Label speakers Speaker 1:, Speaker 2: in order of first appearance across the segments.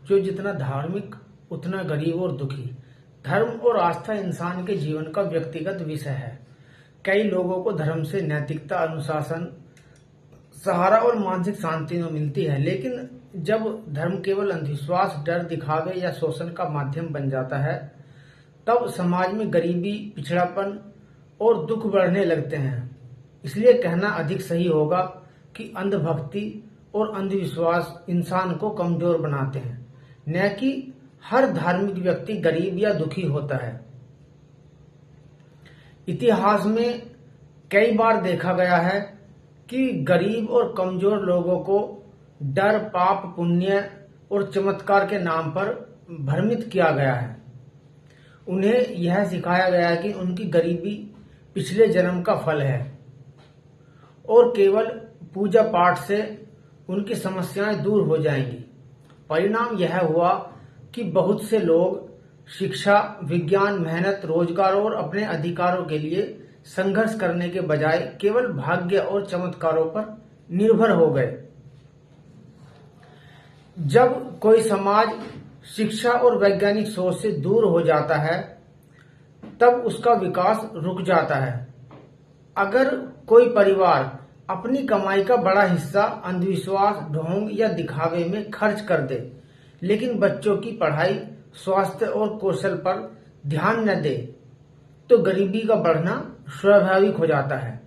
Speaker 1: जो जितना धार्मिक उतना गरीब और दुखी। धर्म और आस्था इंसान के जीवन का व्यक्तिगत विषय है। कई लोगों को धर्म से नैतिकता, अनुशासन, सहारा और मानसिक शांति में मिलती है, लेकिन जब धर्म केवल अंधविश्वास, डर, दिखावे या शोषण का माध्यम बन जाता है, तब समाज में गरीबी, पिछड़ापन और दुख बढ़ने लगते हैं। इसलिए कहना अधिक सही होगा कि अंधभक्ति और अंधविश्वास इंसान को कमजोर बनाते हैं, न कि हर धार्मिक व्यक्ति गरीब या दुखी होता है। इतिहास में कई बार देखा गया है कि गरीब और कमजोर लोगों को डर, पाप, पुण्य और चमत्कार के नाम पर भ्रमित किया गया है। उन्हें यह सिखाया गया है कि उनकी गरीबी पिछले जन्म का फल है और केवल पूजा पाठ से उनकी समस्याएं दूर हो जाएंगी। परिणाम यह हुआ कि बहुत से लोग शिक्षा, विज्ञान, मेहनत, रोजगार और अपने अधिकारों के लिए संघर्ष करने के बजाय केवल भाग्य और चमत्कारों पर निर्भर हो गए। जब कोई समाज शिक्षा और वैज्ञानिक सोच से दूर हो जाता है, तब उसका विकास रुक जाता है। अगर कोई परिवार अपनी कमाई का बड़ा हिस्सा अंधविश्वास, ढोंग या दिखावे में खर्च कर दे, लेकिन बच्चों की पढ़ाई, स्वास्थ्य और कौशल पर ध्यान न दे, तो गरीबी का बढ़ना स्वाभाविक हो जाता है।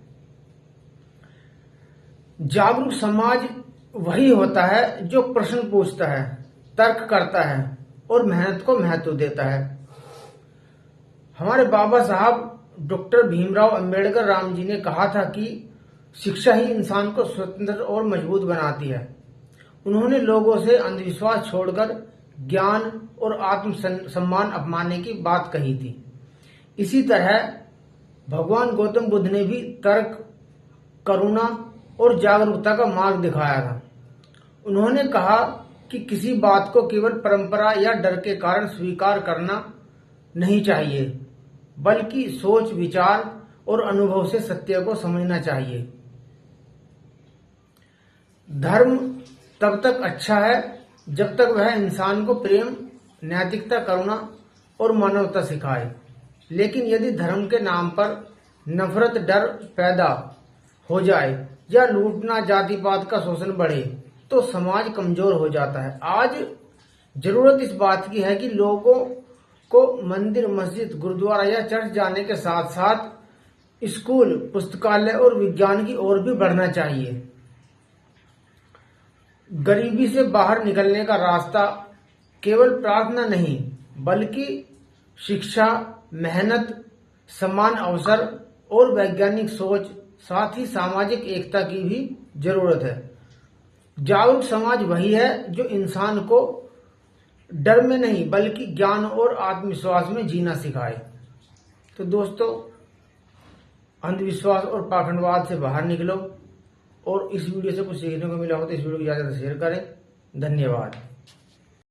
Speaker 1: जागरूक समाज वही होता है जो प्रश्न पूछता है, तर्क करता है और मेहनत को महत्व देता है। हमारे बाबा साहब डॉक्टर भीमराव अंबेडकर राम जी ने कहा था कि शिक्षा ही इंसान को स्वतंत्र और मजबूत बनाती है। उन्होंने लोगों से अंधविश्वास छोड़कर ज्ञान और आत्म सम्मान अपनाने की बात कही थी। इसी तरह भगवान गौतम बुद्ध ने भी तर्क, करुणा और जागरूकता का मार्ग दिखाया था। उन्होंने कहा कि किसी बात को केवल परंपरा या डर के कारण स्वीकार करना नहीं चाहिए, बल्कि सोच, विचार और अनुभव से सत्य को समझना चाहिए। धर्म तब तक अच्छा है जब तक वह इंसान को प्रेम, नैतिकता, करुणा और मानवता सिखाए। लेकिन यदि धर्म के नाम पर नफरत, डर पैदा हो जाए या लूटना, जातिवाद का शोषण बढ़े, तो समाज कमजोर हो जाता है। आज जरूरत इस बात की है कि लोगों को मंदिर, मस्जिद, गुरुद्वारा या चर्च जाने के साथ साथ स्कूल, पुस्तकालय और विज्ञान की ओर भी बढ़ना चाहिए। गरीबी से बाहर निकलने का रास्ता केवल प्रार्थना नहीं, बल्कि शिक्षा, मेहनत, समान अवसर और वैज्ञानिक सोच, साथ ही सामाजिक एकता की भी जरूरत है। जागरूक समाज वही है जो इंसान को डर में नहीं बल्कि ज्ञान और आत्मविश्वास में जीना सिखाए। तो दोस्तों, अंधविश्वास और पाखंडवाद से बाहर निकलो और इस वीडियो से कुछ सीखने को मिला हो तो इस वीडियो को ज्यादा शेयर करें। धन्यवाद।